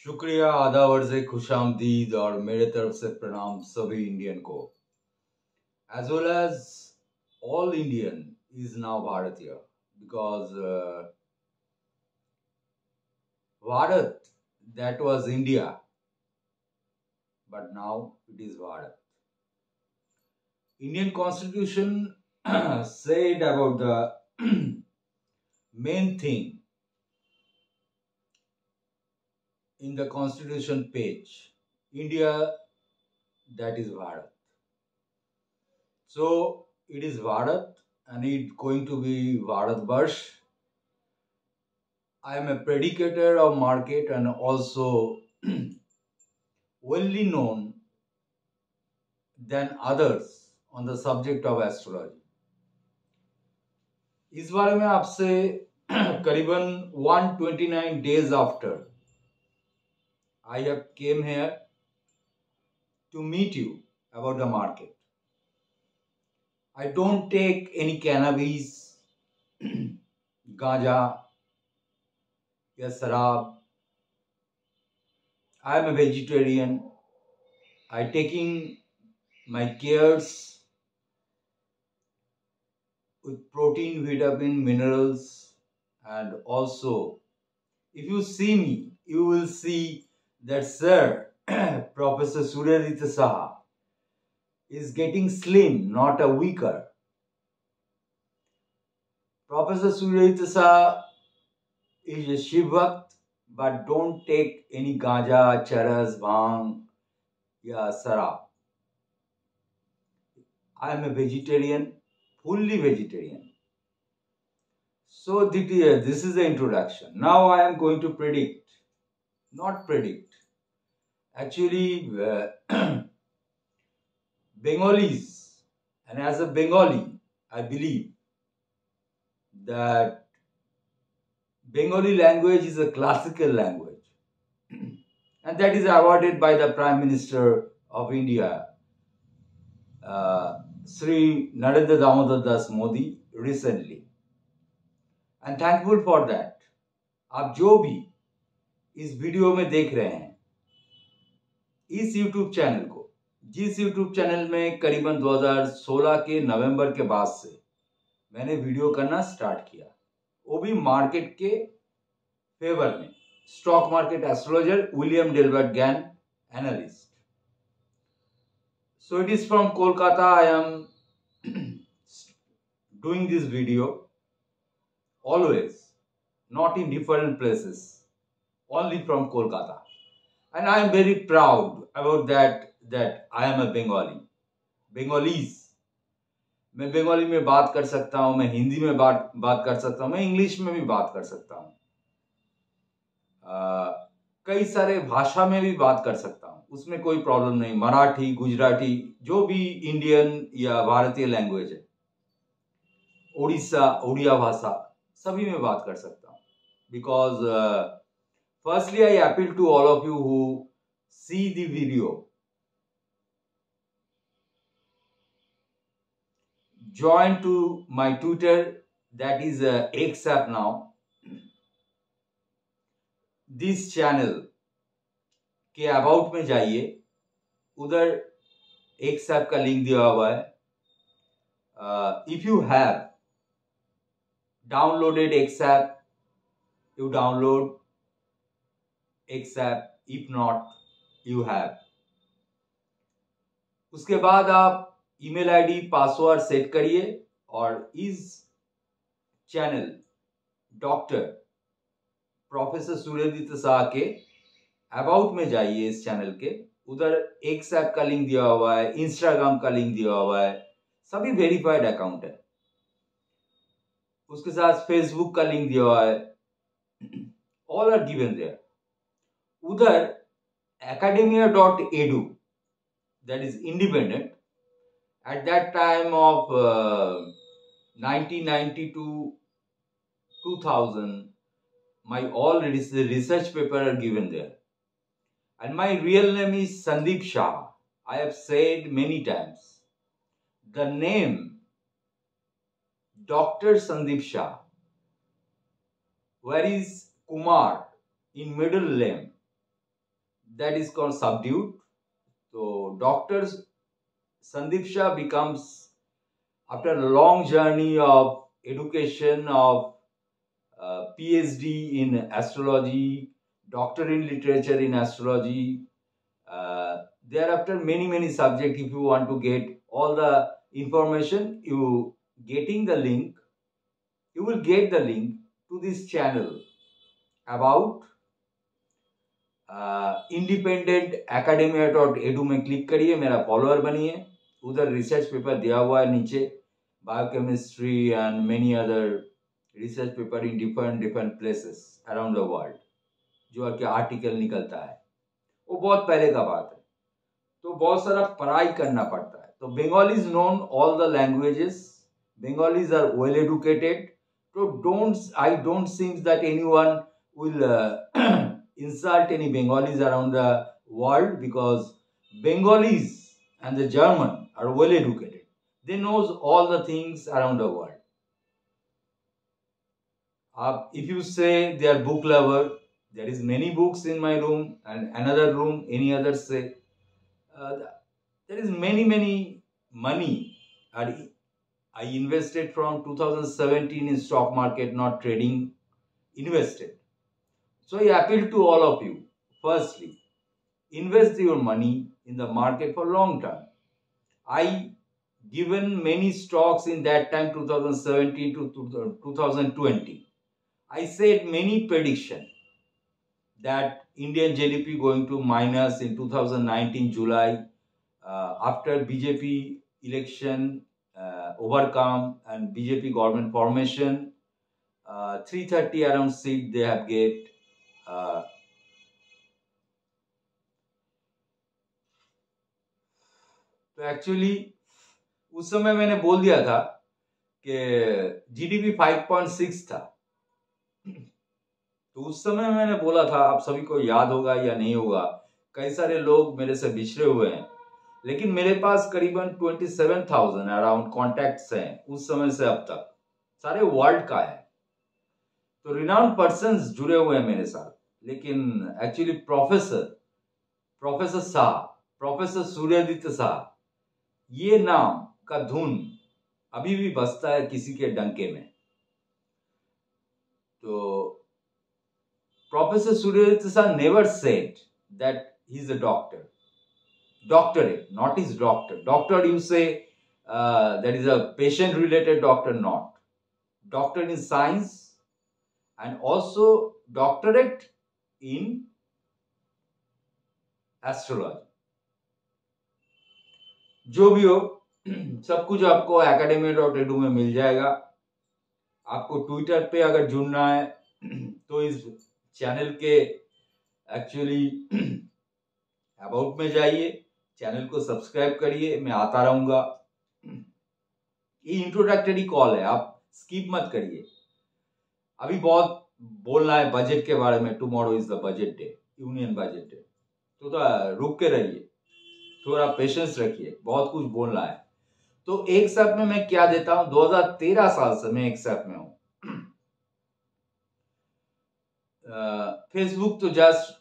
शुक्रिया, आदाब अर्ज़ खुशामदीद और मेरे तरफ से प्रणाम सभी इंडियन को, as well as all Indian is now Bharatiya because Bharat, that was India, but now it is Bharat. Indian Constitution said about the main thing in the Constitution page, India, that is Bharat. So it is Bharat and it's going to be Bharat Barsh. I am a predicator of market and also well known than others on the subject of astrology. इस बारे में आपसे करीबन 129 days after I have came here to meet you about the market. I don't take any cannabis, gaja, या शराब. I am a vegetarian. I taking my cares with protein, vitamin, minerals, and also if you see me, you will see that Sir Professor Suryaditya Saha is getting slim, not a weaker. Professor Suryaditya Saha is a Shiv Bhakt, but don't take any gaja, charas, bhang, ya sarab. I am a vegetarian, fully vegetarian. So this is the introduction. Now I am going to predict, not predict. Actually, Bengalis, and as a Bengali, I believe that Bengali language is a classical language and that is awarded by the Prime Minister of India, Sri Narendra Damodar Das Modi recently. And thankful for that. आप जो भी इस video में देख रहे हैं, इस YouTube channel को, जिस YouTube चैनल में करीबन 2016 के नवंबर के बाद से मैंने वीडियो करना स्टार्ट किया, वो भी मार्केट के फेवर में, stock market astrologer William Delbert Gann analyst. So it is from Kolkata. I am doing this video always, not in different places, only from Kolkata. And I am very proud about that I am a Bengali. Bengalese. मैं बंगाली में बात कर सकता हूँ, मैं हिंदी में बात कर सकता हूँ, मैं इंग्लिश में भी बात कर सकता हूँ, कई सारे भाषा में भी बात कर सकता हूँ, उसमें कोई प्रॉब्लम नहीं. मराठी, गुजराती, जो भी इंडियन या भारतीय लैंग्वेज है, उड़िया भाषा, सभी में बात कर सकता हूँ. Because firstly I appeal to all of you who see the video, join to my Twitter, that is X app now. This channel के अबाउट में जाइए, उधर X app का लिंक दिया हुआ है. If you have downloaded X app, you download X app. If not, you have. उसके बाद आप ईमेल आईडी, पासवर्ड सेट करिए और इस चैनल डॉक्टर प्रोफेसर सूर्यदीप्त शाह के अबाउट में जाइए. इस चैनल के उधर एक्स ऐप का लिंक दिया हुआ है, इंस्टाग्राम का लिंक दिया हुआ है, सभी वेरीफाइड अकाउंट है. उसके साथ फेसबुक का लिंक दिया हुआ है. All are given there. उधर academia.edu, that is independent. At that time of 1990 to 2000, my all research paper are given there. And my real name is Sandeep Shah. I have said many times. The name Dr. Sandeep Shah, where is Kumar in middle name, that is called subdued. So Dr. Sandeep Shah becomes, after a long journey of education, of PhD in astrology, doctor in literature in astrology, thereafter many subjects. If you want to get all the information, you will get the link to this channel about independent academia.edu में click करिए, मेरा follower बनिए। उधर research paper दिया हुआ है नीचे, biochemistry and many other research paper in different places around the world, जो कि आर्टिकल निकलता है। वो बहुत पहले का बात है, तो बहुत सारा पढ़ाई करना पड़ता है। तो Bengali is known all the languages, Bengalis are well educated, so I don't think that anyone will insult any Bengalis around the world, because Bengalis and the German are well educated. They knows all the things around the world. If you say they are book lover, there is many books in my room, and another room any others say there is many money. I invested from 2017 in stock market, not trading, invested. So I appeal to all of you. Firstly, invest your money in the market for long term. I given many stocks in that time, 2017 to 2020. I said many prediction that Indian GDP going to minus in 2019 July, after BJP election overcome and BJP government formation, 330 around seat they have get. तो actually उस समय मैंने बोल दिया था कि GDP 5.6 था। तो उस समय मैंने बोला था, आप सभी को याद होगा या नहीं होगा, कई सारे लोग मेरे से बिछड़े हुए हैं, लेकिन मेरे पास करीबन 27,000 अराउंड कॉन्टैक्ट्स हैं उस समय से अब तक, सारे वर्ल्ड का है। तो रिनाउंड पर्सन्स जुड़े हुए हैं मेरे साथ। लेकिन actually professor Shah, professor Suryaditya Shah, ये नाम का धुन अभी भी बजता है किसी के डंके में। तो professor Suryaditya Shah never said that he is a doctor. Doctorate, not his doctor. Doctor, you say that is a patient related doctor, not. Doctor in science and also doctorate in astrology. जो भी हो, सब कुछ आपको academia.edu में मिल जाएगा। आपको Twitter पे अगर जुड़ना है तो इस चैनल के एक्चुअली अबाउट में जाइए, चैनल को सब्सक्राइब करिए, मैं आता रहूंगा। ये इंट्रोडक्टरी कॉल है, आप स्किप मत करिए। अभी बहुत बोलना है बजट के बारे में। Tomorrow is the budget day, union budget day, तो रुक के रहिए, थोड़ा पेशेंस रखिए, बहुत कुछ बोलना है। तो एक साथ में मैं क्या देता हूं, 2013 साल से मैं एक साथ में हूं। फेसबुक तो जस्ट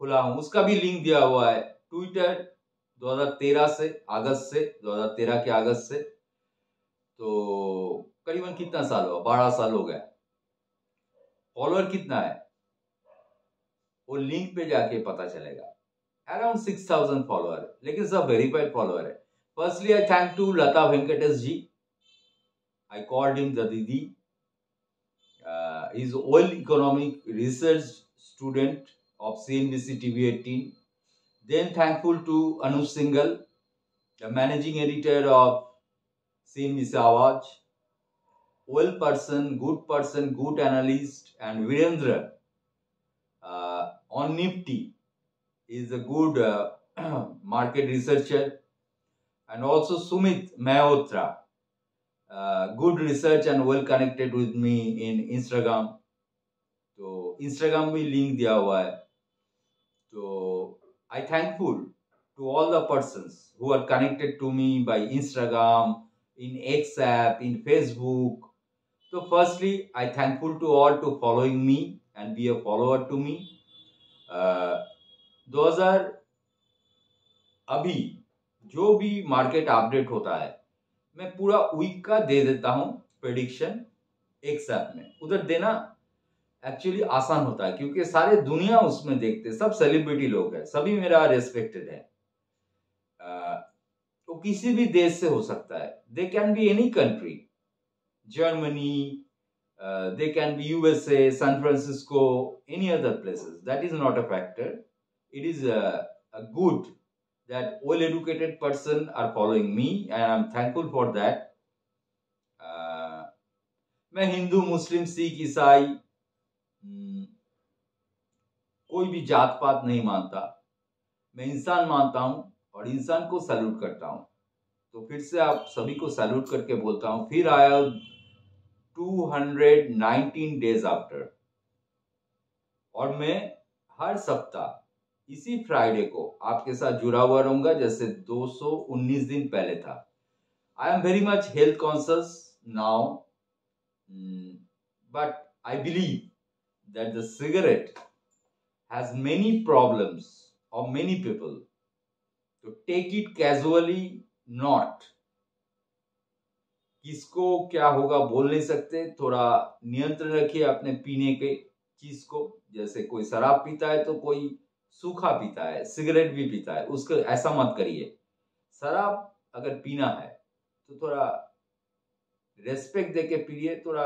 खुला हूं, उसका भी लिंक दिया हुआ है। ट्विटर 2013 से, अगस्त से, 2013 के अगस्त से, तो करीबन कितना साल हुआ, 12 साल हो गया। फॉलोअर कितना है वो लिंक पे जाके पता चलेगा। अराउंड 6,000 फॉलोअर है, लेकिन सब वेरीफाइड फॉलोअर है। Firstly I thank to Lata Venkatesh ji, I called him the didi. He is oil economic research student of CNBC TV 18. Then thankful to Anuj Singhal, the managing editor of CNBC Awaz, well person, good analyst, and Virendra on Nifty is a good market researcher, and also Sumit Malhotra, good research and well connected with me in Instagram. तो Instagram में link दिया हुआ है। तो I thankful to all the persons who are connected to me by Instagram, in X app, in Facebook. So firstly, I thankful to all to following me and be a follower to me. 2000 अभी जो भी market update होता है मैं पूरा week का दे देता हूं प्रेडिक्शन एक साथ में। उधर देना एक्चुअली आसान होता है क्योंकि सारे दुनिया उसमें देखते, सब सेलिब्रिटी लोग हैं, सभी मेरा रेस्पेक्टेड है। तो किसी भी देश से हो सकता है, they can be any country, Germany, they can be USA, San Francisco, any other places. That is not a factor. It is a good that well-educated person are following me, and I'm thankful for that. मैं हिंदू, मुस्लिम, सिख, ईसाई कोई भी जात पात नहीं मानता। मैं इंसान मानता हूं और इंसान को सैल्यूट करता हूं। तो फिर से आप सभी को सैल्यूट करके बोलता हूं, फिर आया 219 डेज आफ्टर, और मैं हर सप्ताह इसी फ्राइडे को आपके साथ जुड़ा हुआ रहूंगा जैसे 219 दिन पहले था। I am very much health conscious now, but I believe that the cigarette has many problems और मेनी पीपल, तो टेक इट कैजुअली नॉट। किसको क्या होगा बोल नहीं सकते, थोड़ा नियंत्रण रखिए अपने पीने के चीज को। जैसे कोई शराब पीता है तो कोई सूखा पीता है, सिगरेट भी पीता है, उसको ऐसा मत करिए। शराब अगर पीना है तो थोड़ा रेस्पेक्ट देके पिए, थोड़ा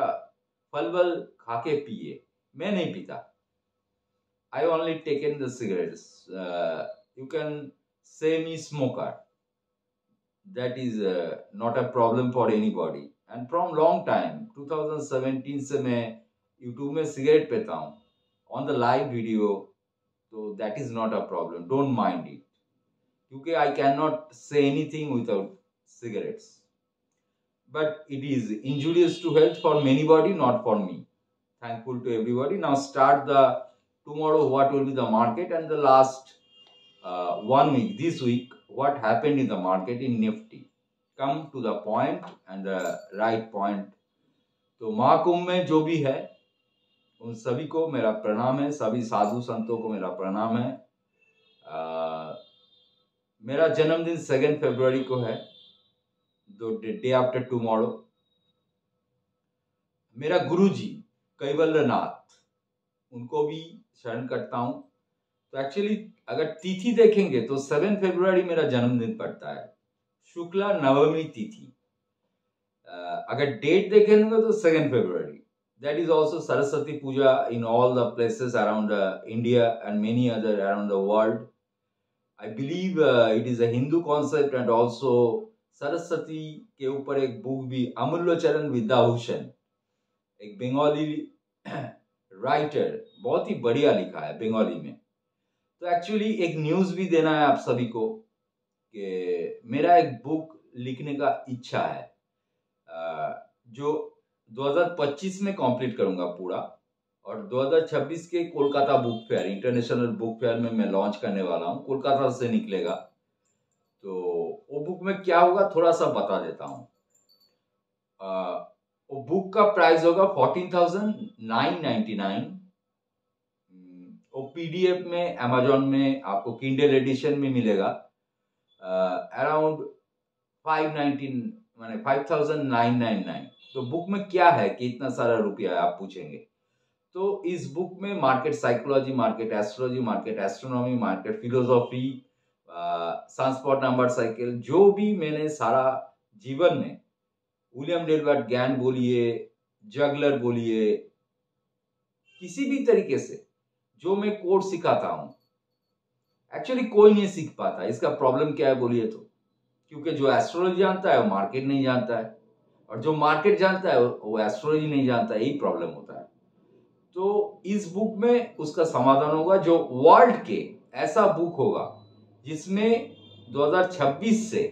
फल वल खा के पिए। मैं नहीं पीता, I only taken the cigarettes. You can say me smoker, that is not a problem for anybody, and from long time 2017 से मैं YouTube में सिगरेट पीता हूँ on the live video, so that is not a problem, don't mind it, क्योंकि I cannot say anything without cigarettes, but it is injurious to health for many body, not for me. Thankful to everybody. Now start the tomorrow what will be the market, and the last 1 week, this week what happened in the market in Nifty. Come to the point and the right point. तो महाकुंभ में जो भी है उन सभी को मेरा प्रणाम है, सभी साधु संतों को मेरा प्रणाम है। मेरा जन्मदिन 2 फरवरी को है, डे आफ्टर टुमारो। मेरा गुरुजी कैवल्यनाथ, उनको भी शरण करता हूं। तो एक्चुअली अगर तिथि देखेंगे तो 7 फरवरी मेरा जन्मदिन पड़ता है, शुक्ला नवमी तिथि। अगर डेट देखेंगे तो 2 फरवरी, that is also Saraswati Puja in all the places around India and many other around the world. I believe it is a Hindu concept, and also Saraswati के ऊपर एक बुक भी, अमूल्य चरण विद्याभूषण, एक बंगाली राइटर, बहुत ही बढ़िया लिखा है बंगाली में। तो एक्चुअली एक न्यूज भी देना है आप सभी को कि मेरा एक बुक लिखने का इच्छा है, जो 2025 में कंप्लीट करूंगा पूरा, और 2026 के Kolkata book fair, international book fair में मैं लॉन्च करने वाला हूं, कोलकाता से निकलेगा। तो वो बुक में क्या होगा थोड़ा सा बता देता हूं। वो बुक का प्राइस होगा 14,999। वो पीडीएफ में अमेजोन में आपको किंडल एडिशन में मिलेगा अराउंड 519 माने 5,999। तो बुक में क्या है कि इतना सारा रुपया है आप पूछेंगे। तो इस बुक में market psychology, market astrology, market astronomy, market philosophy, sunspot number cycle, जो भी मैंने सारा जीवन में विलियम डेलवर्ट ज्ञान बोलिए, जगलर बोलिए, किसी भी तरीके से जो मैं कोड सिखाता हूं, एक्चुअली कोई नहीं सीख पाता। इसका प्रॉब्लम क्या है बोलिए तो, क्योंकि जो एस्ट्रोलॉजी जानता है वो मार्केट नहीं जानता है, और जो मार्केट जानता है वो एस्ट्रोलॉजी नहीं जानता है, यही प्रॉब्लम होता है। तो इस बुक में उसका समाधान होगा, जो वर्ल्ड के ऐसा बुक होगा जिसमें 2026 से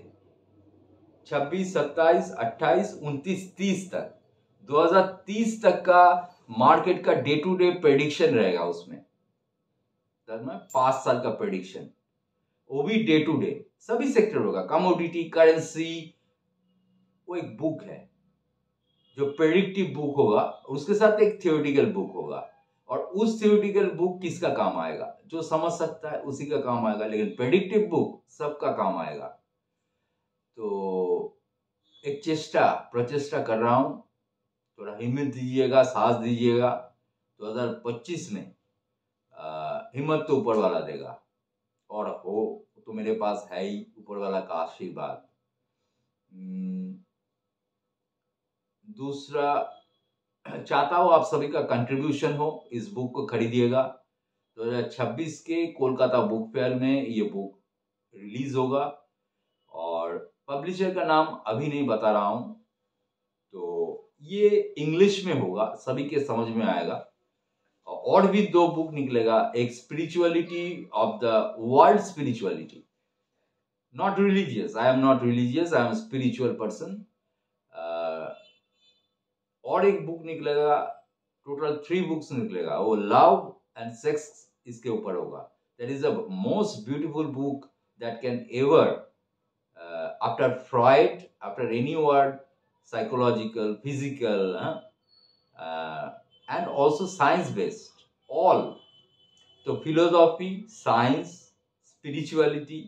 26, 27, 28, 29, 30 तक, 2030 तक का मार्केट का डे टू डे प्रेडिक्शन रहेगा। उसमें 5 साल का प्रेडिक्शन, वो भी डे टू डे, सभी सेक्टर होगा, कमोडिटी, करेंसी। वो एक बुक है जो प्रेडिक्टिव बुक होगा, उसके साथ एक थियोरेटिकल बुक होगा, और उस थ्योरेटिकल बुक किसका काम आएगा? जो समझ सकता है उसी का काम आएगा, लेकिन प्रेडिक्टिव बुक सबका काम आएगा। तो एक प्रचेष्टा कर रहा हूं, थोड़ा हिम्मत दीजिएगा, साथ दीजिएगा। 2025 में हिम्मत तो ऊपर वाला देगा, और हो तो मेरे पास है ही ऊपर वाला का आशीर्वाद। दूसरा, चाहता हूँ आप सभी का कंट्रीब्यूशन हो, इस बुक को खरीदिएगा। 2026 के कोलकाता बुक फेयर में ये बुक रिलीज होगा, और पब्लिशर का नाम अभी नहीं बता रहा हूँ। तो ये इंग्लिश में होगा, सभी के समझ में आएगा। और भी 2 बुक निकलेगा, एक spirituality of the world spirituality, not religious, I am not religious, I am spiritual person. और एक बुक निकलेगा, टोटल 3 बुक्स निकलेगा, वो लव एंड सेक्स इसके ऊपर होगा। That is the most beautiful book that can ever, after Freud, after any word, psychological, physical, and also science based, all. तो philosophy, science, spirituality,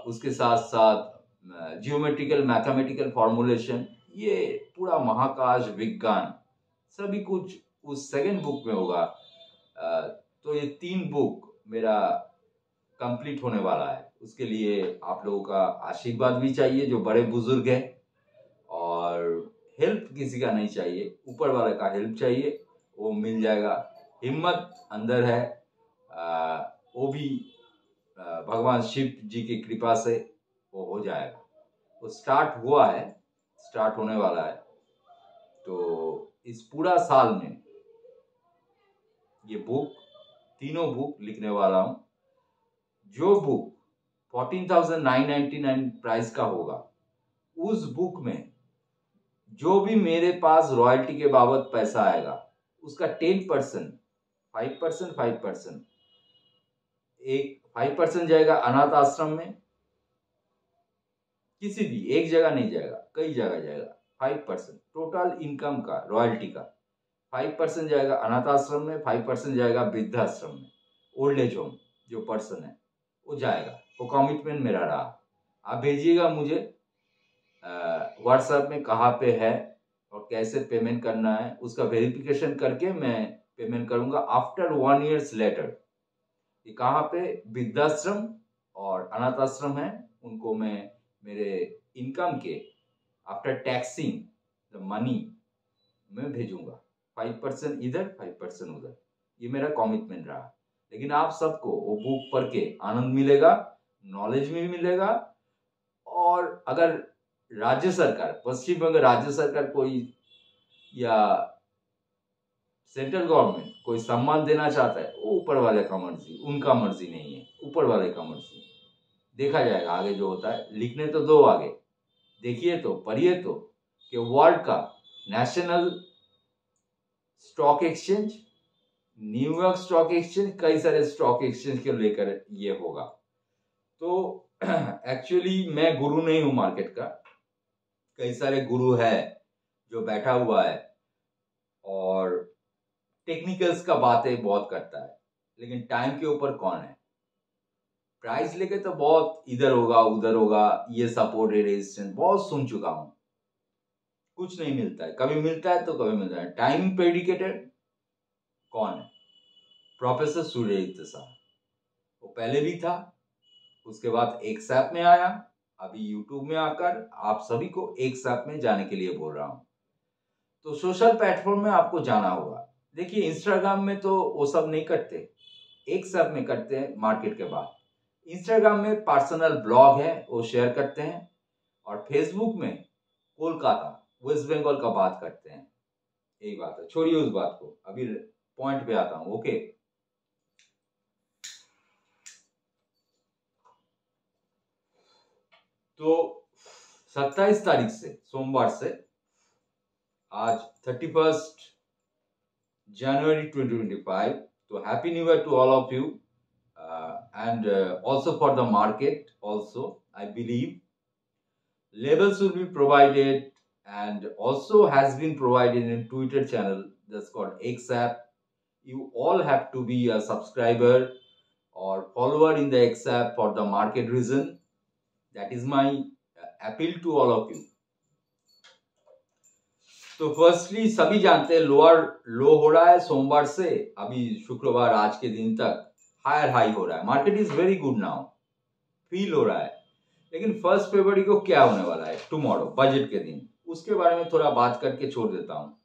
उसके साथ साथ जियोमेट्रिकल मैथमेटिकल फॉर्मुलेशन, ये पूरा महाकाश विज्ञान सभी कुछ उस सेकंड बुक में होगा। तो ये 3 बुक मेरा कंप्लीट होने वाला है। उसके लिए आप लोगों का आशीर्वाद भी चाहिए, जो बड़े बुजुर्ग हैं, और हेल्प किसी का नहीं चाहिए, ऊपर वाले का हेल्प चाहिए, वो मिल जाएगा। हिम्मत अंदर है, वो भी भगवान शिव जी की कृपा से वो हो जाएगा। वो स्टार्ट हुआ है, स्टार्ट होने वाला है। तो इस पूरा साल में ये बुक, तीनों बुक लिखने वाला हूँ। जो बुक 14,999 प्राइस का होगा, उस बुक में जो भी मेरे पास रॉयल्टी के बाबत पैसा आएगा, उसका 10%, 5% एक 5% जाएगा अनाथ आश्रम में, किसी भी एक जगह नहीं जाएगा, कई जगह जाएगा। 5% टोटल इनकम का, रॉयल्टी का 5% जाएगा अनाथ आश्रम में, 5% जाएगा वृद्धाश्रम में, ओल्ड एज होम जो पर्सन है वो जाएगा। वो कमिटमेंट मेरा रहा। आप भेजिएगा मुझे व्हाट्सएप में कहाँ पे है और कैसे पेमेंट करना है, उसका वेरिफिकेशन करके मैं पेमेंट करूंगा आफ्टर 1 ईयर्स लेटर। ये कहाँ पे वृद्धाश्रम और अनाथ आश्रम है, उनको मैं मेरे इनकम के आफ्टर टैक्सिंग द मनी मैं भेजूंगा। 5% इधर, 5% उधर, ये मेरा कमिटमेंट रहा। लेकिन आप सबको वो बुक पढ़ के आनंद मिलेगा, नॉलेज भी मिलेगा। और अगर राज्य सरकार, पश्चिम बंगाल राज्य सरकार कोई या सेंट्रल गवर्नमेंट कोई सम्मान देना चाहता है, वो ऊपर वाले का मर्जी, उनका मर्जी नहीं है, ऊपर वाले का मर्जी। देखा जाएगा आगे जो होता है। लिखने तो दो आगे, देखिए तो, पढ़िए तो, कि वर्ल्ड का national stock exchange, New York stock exchange, कई सारे स्टॉक एक्सचेंज के लेकर ये होगा। तो एक्चुअली मैं गुरु नहीं हूं मार्केट का, कई सारे गुरु है जो बैठा हुआ है और टेक्निकल्स का बातें बहुत करता है, लेकिन टाइम के ऊपर कौन है। प्राइस लेके तो बहुत इधर होगा उधर होगा, ये सपोर्ट रेजिस्टेंस बहुत सुन चुका हूं, कुछ नहीं मिलता है। कभी मिलता है तो कभी मिलता है। टाइम प्रेडिकेटेड कौन है? प्रोफेसर सूर्यदत्त साहब, वो पहले भी था, उसके बाद एक सैप में आया, अभी यूट्यूब में आकर आप सभी को एक सैप में जाने के लिए बोल रहा हूं। तो सोशल प्लेटफॉर्म में आपको जाना होगा। देखिए इंस्टाग्राम में तो वो सब नहीं करते, एक सैप में करते हैं मार्केट के बाद। इंस्टाग्राम में पर्सनल ब्लॉग है, वो शेयर करते हैं, और फेसबुक में कोलकाता वेस्ट बंगाल का बात करते हैं। यही बात है, छोड़िए उस बात को, अभी पॉइंट पे आता हूं। ओके, तो 27 तारीख से, सोमवार से, आज 31 जनवरी 2025, तो happy new year to all of you, and also for the market also, I believe labels will be provided and also has been provided in Twitter channel that's called XApp. you all have to be a subscriber or follower in the X app for the market reason. That is my appeal to all of you. तो firstly सभी जानते हैं lower लो हो रहा है सोमवार से अभी शुक्रवार आज के दिन तक हायर हाई हो रहा है. Market is very good now, feel हो रहा है. लेकिन 1 फरवरी को क्या होने वाला है, टुमारो बजट के दिन, उसके बारे में थोड़ा बात करके छोड़ देता हूँ.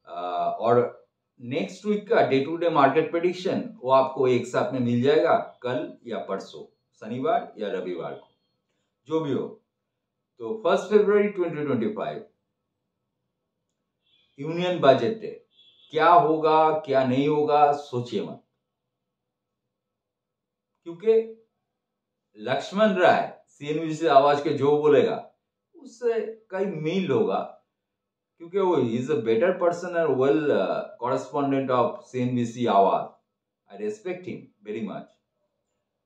और नेक्स्ट वीक का day to day market prediction वो आपको एक साथ में मिल जाएगा कल या परसों, शनिवार या रविवार को, जो भी हो. तो 1 फरवरी 2025 यूनियन बजट है. क्या होगा क्या नहीं होगा सोचिए मत, क्योंकि लक्ष्मण राय सीएनबीसी आवाज के जो बोलेगा उससे कई मील होगा, क्योंकि वो इज अ बेटर पर्सन और well correspondent of CNBC Awaaz. I respect him very much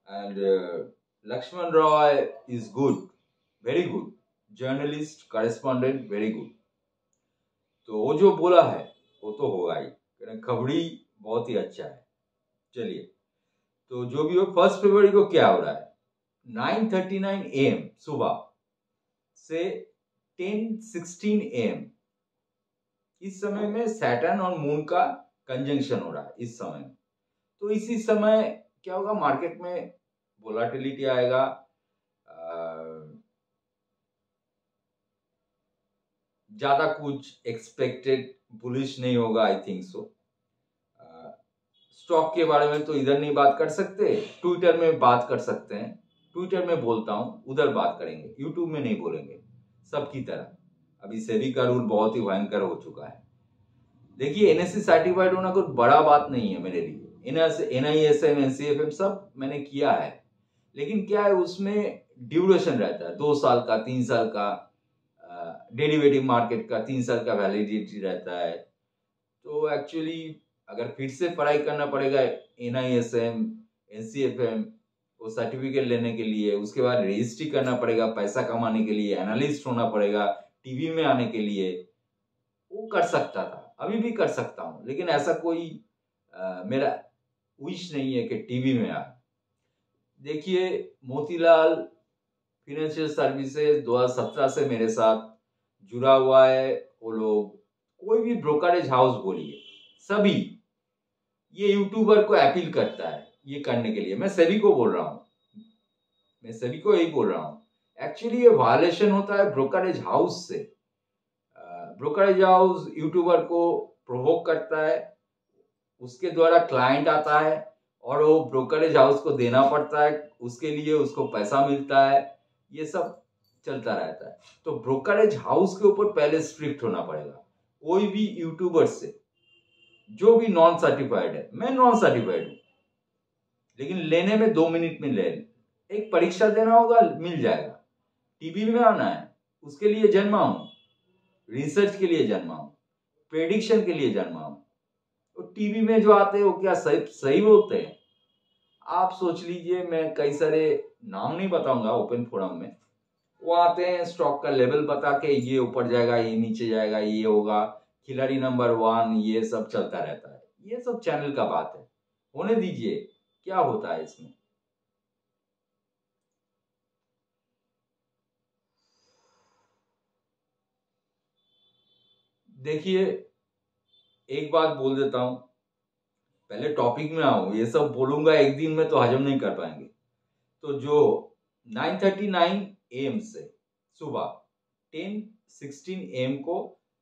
and Lakshman Roy is good, very good journalist, correspondent, very good. तो वो जो बोला है वो तो होगा ही, खबरी बहुत ही अच्छा है. चलिए, तो जो भी हो 1 फरवरी को क्या हो रहा है, 9:39 AM सुबह से 10:16 AM इस समय में सैटर्न और मून का कंजंक्शन हो रहा है इस समय में. तो इसी समय क्या होगा, मार्केट में वोलाटिलिटी आएगा, ज्यादा कुछ एक्सपेक्टेड बुलिश नहीं होगा, आई थिंक सो. स्टॉक के बारे में तो इधर नहीं बात कर सकते, ट्विटर में बात कर सकते हैं. ट्विटर में बोलता हूं, उधर बात करेंगे, यूट्यूब में नहीं बोलेंगे सबकी तरह. अभी सेबी का रूल बहुत ही भयंकर हो चुका है. देखिए, एनएससी सर्टिफाइड होना कोई बड़ा बात नहीं है मेरे लिए. एनआईएसएम, एनसीएफएम सब मैंने किया है, लेकिन क्या है उसमें ड्यूरेशन रहता है, 2 साल का, 3 साल का. डेरिवेटिव मार्केट का 3 साल का वैलिडिटी रहता है. तो एक्चुअली अगर फिर से पढ़ाई करना पड़ेगा एनआईएसएम, एनसीएफएम वो सर्टिफिकेट लेने के लिए, उसके बाद रजिस्ट्री करना पड़ेगा पैसा कमाने के लिए, एनालिस्ट होना पड़ेगा, टीवी में आने के लिए. वो कर सकता था, अभी भी कर सकता हूँ, लेकिन ऐसा कोई मेरा विश नहीं है कि टीवी में आ. देखिए, मोतीलाल फाइनेंशियल सर्विसेज 2017 से मेरे साथ जुड़ा हुआ है. वो लोग कोई भी ब्रोकरेज हाउस बोलिए, सभी ये यूट्यूबर को अपील करता है ये करने के लिए. मैं सभी को बोल रहा हूँ, मैं सभी को यही बोल रहा हूँ. एक्चुअली ये वायलेशन होता है ब्रोकरेज हाउस से. ब्रोकरेज हाउस यूट्यूबर को प्रोवोक करता है, उसके द्वारा क्लाइंट आता है और वो ब्रोकरेज हाउस को देना पड़ता है, उसके लिए उसको पैसा मिलता है, ये सब चलता रहता है. तो ब्रोकरेज हाउस के ऊपर पहले स्ट्रिक्ट होना पड़ेगा. कोई भी यूट्यूबर से जो भी नॉन सर्टिफाइड है, मैं नॉन सर्टिफाइड हूं, लेकिन लेने में 2 मिनट में ले, एक परीक्षा देना होगा, मिल जाएगा. टीवी में आना है, उसके लिए जन्मा हूं, रिसर्च के लिए जन्मा हूं, प्रेडिक्शन के लिए जन्मा हूं. तो टीवी में जो आते हैं वो क्या सही बोलते हैं? आप सोच लीजिए, मैं कई सारे नाम नहीं बताऊंगा ओपन फोरम में, वो आते हैं स्टॉक का लेवल बता के, ये ऊपर जाएगा, ये नीचे जाएगा, ये होगा, खिलाड़ी नंबर 1, ये सब चलता रहता है. ये सब चैनल का बात है, होने दीजिए, क्या होता है इसमें. देखिए, एक बात बोल देता हूं, पहले टॉपिक में आऊं. ये सब बोलूंगा एक दिन में तो हजम नहीं कर पाएंगे. तो जो 9:39 AM से सुबह 10:16 AM को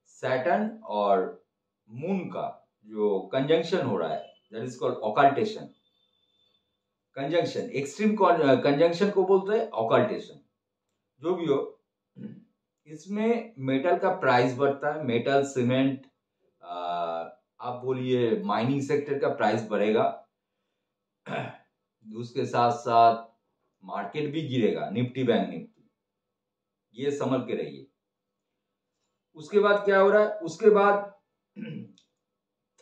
सैटर्न और मून का जो कंजंक्शन हो रहा है, that is called occultation. Conjunction, extreme conjunction को बोलते हैं ऑकल्टेशन. जो भी हो, इसमें मेटल का प्राइस बढ़ता है, मेटल, सीमेंट, आप बोलिए माइनिंग सेक्टर का प्राइस बढ़ेगा. उसके साथ साथ मार्केट भी गिरेगा, निफ्टी बैंक निफ्टी, ये समझ के रहिए. उसके बाद क्या हो रहा है, उसके बाद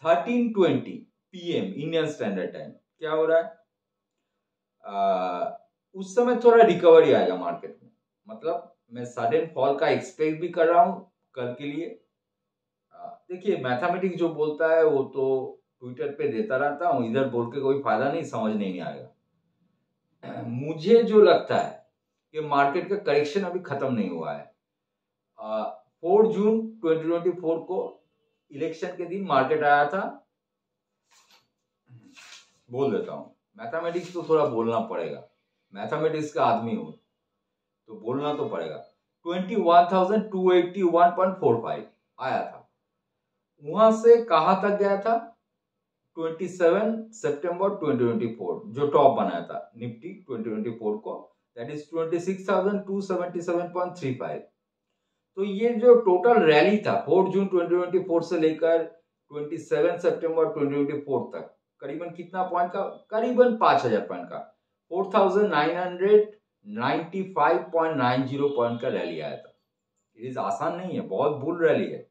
13:20 PM इंडियन स्टैंडर्ड टाइम क्या हो रहा है, उस समय थोड़ा रिकवरी आएगा मार्केट में. मतलब मैं सडन फॉल का एक्सपेक्ट भी कर रहा हूं कल के लिए. देखिए, मैथमेटिक्स जो बोलता है वो तो ट्विटर पे देता रहता हूँ, इधर बोल के कोई फायदा नहीं, समझ नहीं आएगा। मुझे जो लगता है कि मार्केट का करेक्शन अभी खत्म नहीं हुआ है। 4 जून 2024 को इलेक्शन के दिन मार्केट आया था, बोल देता हूँ, मैथमेटिक्स तो थोड़ा बोलना पड़ेगा, मैथमेटिक्स का आदमी हूँ तो बोलना तो पड़ेगा। 21,281.45 आया था। वहां से कहां तक गया था? 27 सितंबर 2024 जो टॉप बनाया था निफ्टी 2024 को, दैट इज 26,277.35। तो ये जो टोटल रैली था 4 जून 2024 से लेकर 27 सितंबर 2024 तक, करीबन कितना पॉइंट का? करीबन 5,000 पॉइंट का, 4,995.90 पॉइंट का रैली आया था। ये आसान नहीं है, बहुत बुल रैली है।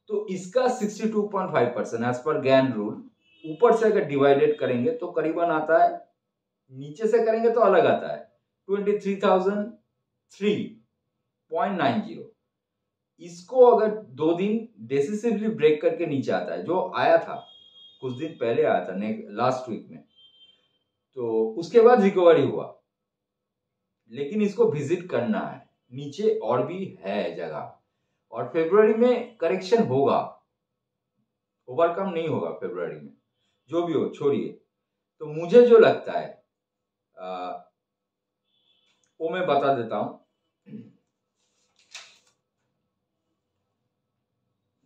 तो इसका 62.5% एज पर गैन रूल ऊपर से अगर डिवाइडेड करेंगे तो करीबन आता है, नीचे से करेंगे तो अलग आता है 23,003.90। इसको अगर 2 दिन डिसिसिवली ब्रेक करके नीचे आता है, जो आया था कुछ दिन पहले आया था लास्ट वीक में, तो उसके बाद रिकवरी हुआ, लेकिन इसको विजिट करना है, नीचे और भी है जगह, और फरवरी में करेक्शन होगा, ओवरकम नहीं होगा फरवरी में। जो भी हो छोड़िए। तो मुझे जो लगता है वो मैं बता देता हूं।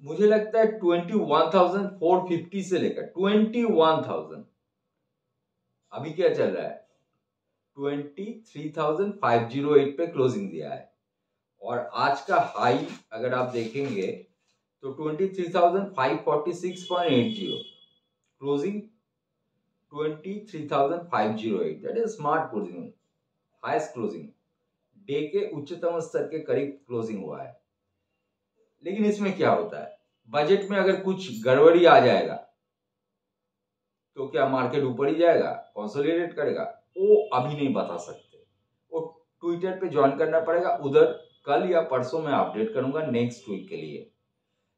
मुझे लगता है 21,450 से लेकर 21,000, अभी क्या चल रहा है 23,508 पे क्लोजिंग दिया है, और आज का हाई अगर आप देखेंगे तो 23,546.80, closing 23,508, that is smart closing, highest closing, day के उच्चतम स्तर के करीब क्लोजिंग हुआ है। लेकिन इसमें क्या होता है, बजट में अगर कुछ गड़बड़ी आ जाएगा तो क्या मार्केट ऊपर ही जाएगा, कंसोलिडेट करेगा, वो अभी नहीं बता सकते। वो ट्विटर पे ज्वाइन करना पड़ेगा, उधर कल या परसों में अपडेट करूंगा नेक्स्ट वीक के लिए।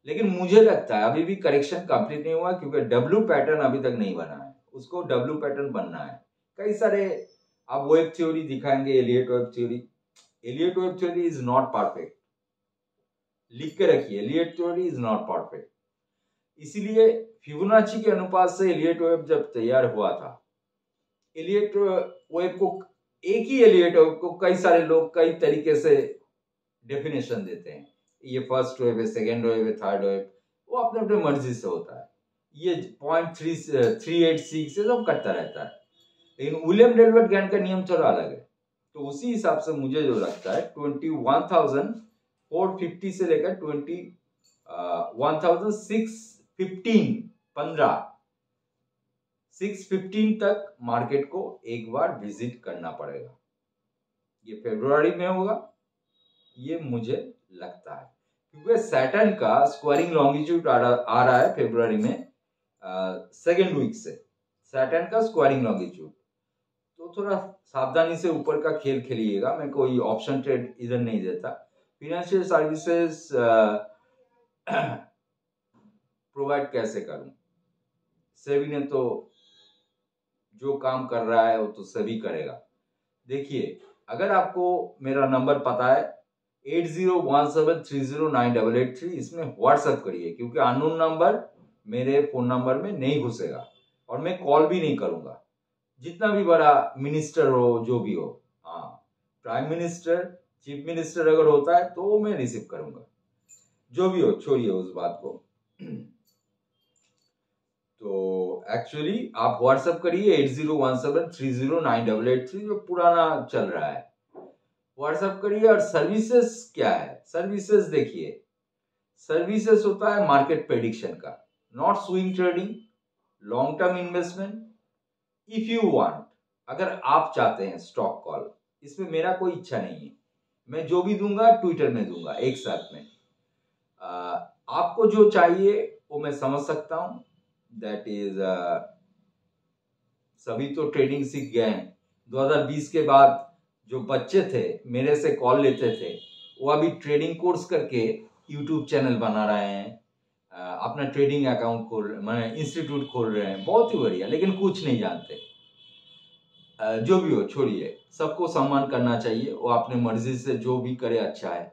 लेकिन मुझे लगता है अभी भी करेक्शन कंप्लीट नहीं हुआ, क्योंकि डब्ल्यू पैटर्न अभी तक नहीं बना है, उसको डब्ल्यू पैटर्न बनना है। कई सारे आप वेब थ्योरी दिखाएंगे, Elliott wave theory, Elliott wave theory is not perfect, लिख के रखिए, Elliott theory is not perfect. इसीलिए फिबोनाची के अनुपात से एलियट वेब जब तैयार हुआ था, एलियट वेब को, एक ही एलियट वेब को कई सारे लोग कई तरीके से डेफिनेशन देते हैं, ये फर्स्ट वेव है, सेकेंड वेव है, थर्ड वेव, वो अपने अपने मर्जी से होता है। ये 0.386 से सब करता रहता है, लेकिन विलियम डेल्बर्ट गैन का नियम थोड़ा अलग है। तो उसी हिसाब से मुझे जो लगता है 21,450 से लेकर 615 तक मार्केट को एक बार विजिट करना पड़ेगा। ये फरवरी में होगा, ये मुझे लगता है, क्योंकि सैटर्न का स्क्वायरिंग लॉन्गिट्यूड आ रहा है फरवरी में, सेकेंड वीक से सैटर्न का स्क्वायरिंग लॉन्गिट्यूड। तो थोड़ा सावधानी से ऊपर का खेल खेलिएगा, मैं कोई ऑप्शन ट्रेड इधर नहीं देता। फिनेंशियल सर्विसेज प्रोवाइड कैसे करूं, सेबी ने तो जो काम कर रहा है वो तो सभी करेगा। देखिए, अगर आपको मेरा नंबर पता है 8017309883, इसमें व्हाट्सएप करिए, क्योंकि अननोन नंबर मेरे फोन नंबर में नहीं घुसेगा, और मैं कॉल भी नहीं करूंगा। जितना भी बड़ा मिनिस्टर हो, जो भी हो, हाँ, प्राइम मिनिस्टर, चीफ मिनिस्टर अगर होता है तो मैं रिसीव करूंगा, जो भी हो, छोड़िए उस बात को। तो एक्चुअली आप व्हाट्सएप करिए 8017309883, जो पुराना चल रहा है, व्हाट्सएप करिए। और सर्विसेज क्या है, सर्विसेज देखिए, सर्विसेज होता है मार्केट प्रेडिक्शन का, not swing trading, long term investment. If you want, अगर आप चाहते हैं स्टॉक कॉल, इसमें मेरा कोई इच्छा नहीं है, मैं जो भी दूंगा ट्विटर में दूंगा एक साथ में। आपको जो चाहिए वो मैं समझ सकता हूं, दैट इज सभी तो ट्रेडिंग सीख गए हैं। 2020 के बाद जो बच्चे थे मेरे से कॉल लेते थे, वो अभी ट्रेडिंग कोर्स करके यूट्यूब चैनल बना रहे हैं, अपना ट्रेडिंग अकाउंट खोल रहे, मैंने इंस्टीट्यूट खोल रहे हैं, बहुत ही बढ़िया, लेकिन कुछ नहीं जानते। जो भी हो छोड़िए, सबको सम्मान करना चाहिए, वो अपने मर्जी से जो भी करे अच्छा है।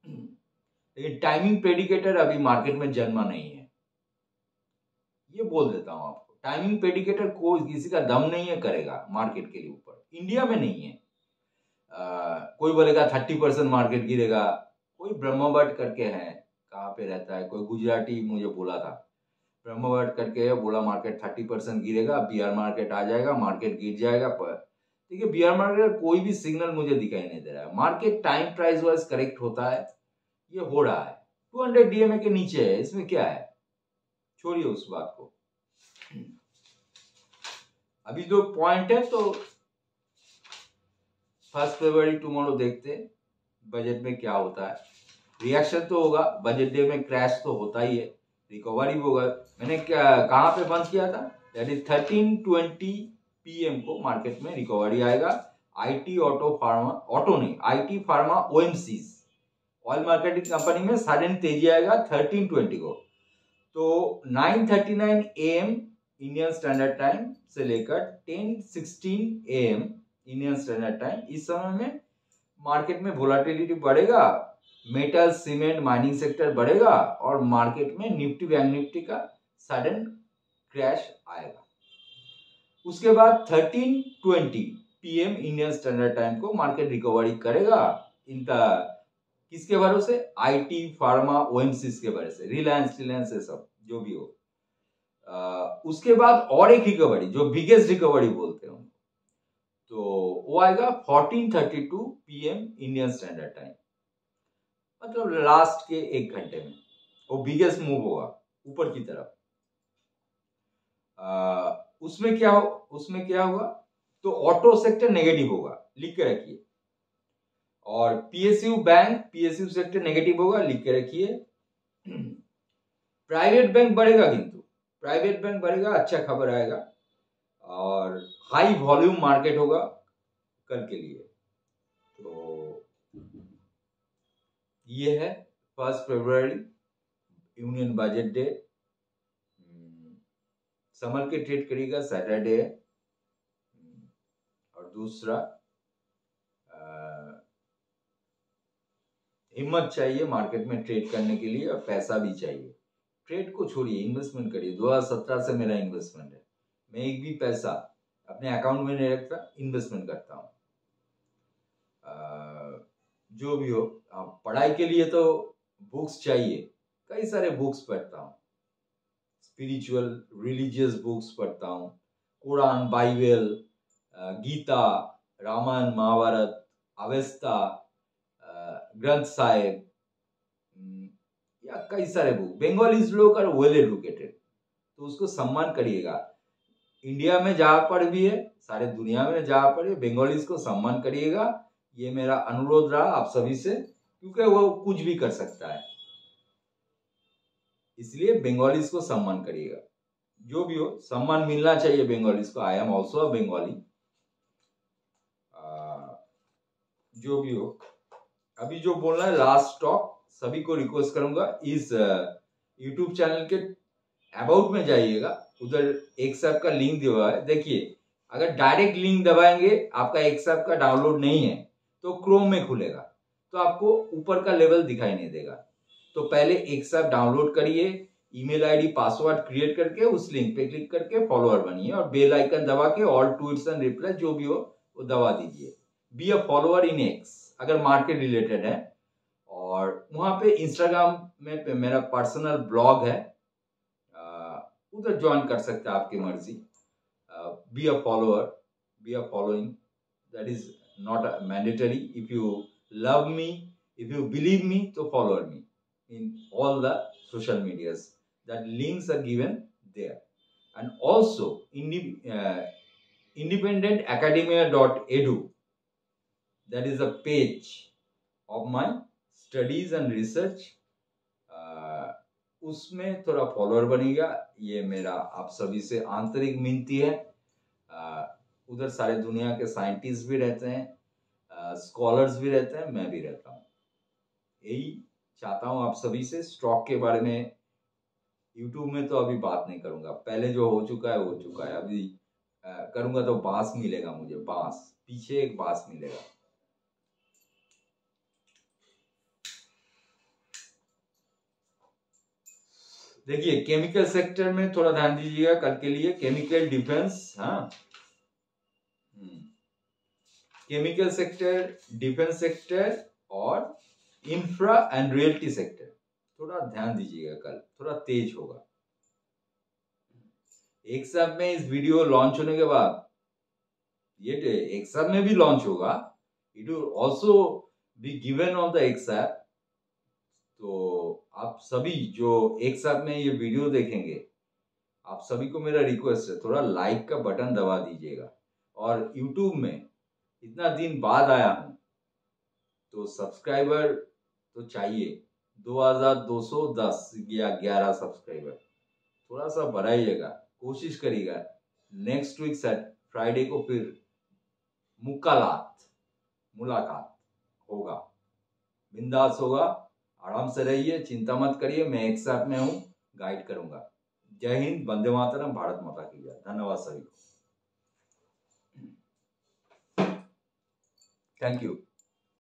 लेकिन टाइमिंग प्रेडिकेटर अभी मार्केट में जन्मा नहीं है, ये बोल देता हूं आपको। टाइमिंग प्रेडिकेटर कोई किसी का दम नहीं है करेगा मार्केट के लिए ऊपर, इंडिया में नहीं है। कोई बोलेगा 30% मार्केट गिरेगा, कोई ब्रह्मभट्ट करके है, कहाँ पे रहता है, कोई गुजराती मुझे बोला था, ब्रह्मभट्ट करके बोला मार्केट 30% गिरेगा, बियर मार्केट आ जाएगा, मार्केट गिर जाएगा। पर देखिए, बियर मार्केट का कोई भी सिग्नल मुझे दिखाई नहीं दे रहा है। Market time price wise correct होता है, ये हो रहा है, 200 डीएमए के नीचे है, इसमें क्या है, छोड़िए उस बात को। अभी जो पॉइंट है, तो 1 फरवरी टुमारो देखते हैं बजट में क्या होता है। रिएक्शन तो होगा, बजट डे में क्रैश तो होता ही है, रिकवरी होगा। मैंने कहाँ पे बंद किया था, दैट इज 13:20 PM को मार्केट में रिकवरी आएगा। आईटी, ऑटो, फार्मा, ऑटो नहीं, IT, pharma, OMCs, oil marketing company में सडन तेजी आएगा 13:20 को। तो 9:39 AM इंडियन स्टैंडर्ड टाइम से लेकर 10:16 AM इंडियन स्टैंडर्ड टाइम, इस समय में मार्केट में वोलाटिलिटी बढ़ेगा, मेटल, सीमेंट, माइनिंग सेक्टर बढ़ेगा, और मार्केट में निफ्टी, बैंक निफ्टी का सडन क्रैश आएगा। उसके बाद 13:20 PM इंडियन स्टैंडर्ड टाइम को मार्केट रिकवरी करेगा। किसके भरोसे, आईटी, फार्मा, ओएमसीज के भरोसे, रिलायंस ये सब जो भी हो। उसके बाद और एक रिकवरी, जो बिगेस्ट रिकवरी बोलते हैं, तो वो आएगा 14:32 PM इंडियन स्टैंडर्ड टाइम, मतलब लास्ट के 1 घंटे में वो बिगेस्ट मूव होगा ऊपर की तरफ। उसमें क्या होगा, तो ऑटो सेक्टर नेगेटिव होगा, लिख के रखिए, और पीएसयू सेक्टर नेगेटिव होगा, लिख के रखिए। प्राइवेट बैंक बढ़ेगा, किंतु प्राइवेट बैंक बढ़ेगा, अच्छा खबर आएगा, और हाई वॉल्यूम मार्केट होगा कल के लिए। तो ये है 1 फरवरी यूनियन बजट डे, संभल के ट्रेड करिएगा, सैटरडे है। और दूसरा, हिम्मत चाहिए मार्केट में ट्रेड करने के लिए, और पैसा भी चाहिए। ट्रेड को छोड़िए, इन्वेस्टमेंट करिए। 2017 से मेरा इन्वेस्टमेंट है, मैं एक भी पैसा अपने अकाउंट में नहीं रखता, इन्वेस्टमेंट करता हूँ। जो भी हो, पढ़ाई के लिए तो बुक्स चाहिए, कई सारे बुक्स पढ़ता हूँ, स्पिरिचुअल रिलीजियस बुक्स पढ़ता हूँ, कुरान, बाइबल, गीता, रामायण, महाभारत, अवेस्ता, ग्रंथ साहिब, या कई सारे बुक। बंगालीज लोग आर वेल एजुकेटेड, तो उसको सम्मान करिएगा। इंडिया में जहां पर भी है, सारे दुनिया में जहां पर है, बंगालीज को सम्मान करिएगा। ये मेरा अनुरोध रहा आप सभी से, क्योंकि वो कुछ भी कर सकता है, इसलिए बंगालीज को सम्मान करिएगा। जो भी हो, सम्मान मिलना चाहिए बंगालीज को। I am also a Bengali. जो भी हो, अभी जो बोलना है लास्ट टॉक, सभी को रिक्वेस्ट करूंगा, इस यूट्यूब चैनल के अबाउट में जाइएगा, उधर एक्सएप का लिंक दिया हुआ है, देखिए। अगर डायरेक्ट लिंक दबाएंगे, आपका एक्सएप का डाउनलोड नहीं है, तो क्रोम में खुलेगा, तो आपको ऊपर का लेवल दिखाई नहीं देगा। तो पहले एक्सएप डाउनलोड करिए, ईमेल आईडी, पासवर्ड क्रिएट करके उस लिंक पे क्लिक करके फॉलोअर बनिए, और बेल आइकन दबा के ऑल ट्वीट्स एंड रिप्लाई जो भी हो वो दबा दीजिए। B a follower in x, अगर मार्केट रिलेटेड है। और वहां पे इंस्टाग्राम में पे मेरा पर्सनल ब्लॉग है, उधर ज्वाइन कर सकते हैं, आपकी मर्जी। Be a follower, be a following, that is not mandatory. If you love me, if you believe me, तो follower me in all the social medias. That links are given there. And also independentacademia.edu, that is a page of my studies and research. उसमें थोड़ा follower बनेगा, ये मेरा आप सभी से आंतरिक विनती है। उधर सारे दुनिया के साइंटिस्ट भी रहते हैं, स्कॉलर्स भी रहते हैं, मैं भी रहता हूँ। यही चाहता हूं आप सभी से। स्टॉक के बारे में यूट्यूब में तो अभी बात नहीं करूंगा, पहले जो हो चुका है हो चुका है। अभी करूंगा तो बांस मिलेगा मुझे, बांस, पीछे एक बांस मिलेगा। देखिए केमिकल सेक्टर में थोड़ा ध्यान दीजिएगा कल के लिए, केमिकल डिफेंस, हाँ, केमिकल सेक्टर, डिफेंस सेक्टर और इंफ्रा एंड रियल्टी सेक्टर, थोड़ा ध्यान दीजिएगा, कल थोड़ा तेज होगा। एक साथ में इस वीडियो लॉन्च होने के बाद, ये एक साथ में भी लॉन्च होगा, it will also be given on the X app. तो आप सभी जो एक साथ में ये वीडियो देखेंगे, आप सभी को मेरा रिक्वेस्ट है, थोड़ा लाइक का बटन दबा दीजिएगा। और यूट्यूब में इतना दिन बाद आया हूं तो सब्सक्राइबर तो चाहिए, 2210 या 11 सब्सक्राइबर, थोड़ा सा बढ़ाइएगा, कोशिश करिएगा। नेक्स्ट वीक फ्राइडे को फिर मुलाकात होगा, बिंदास होगा, आराम से रहिए, चिंता मत करिए, मैं एक साथ में हूँ, गाइड करूंगा। जय हिंद, वंदे मातरम, भारत माता की जय। धन्यवाद सभी को, थैंक यू।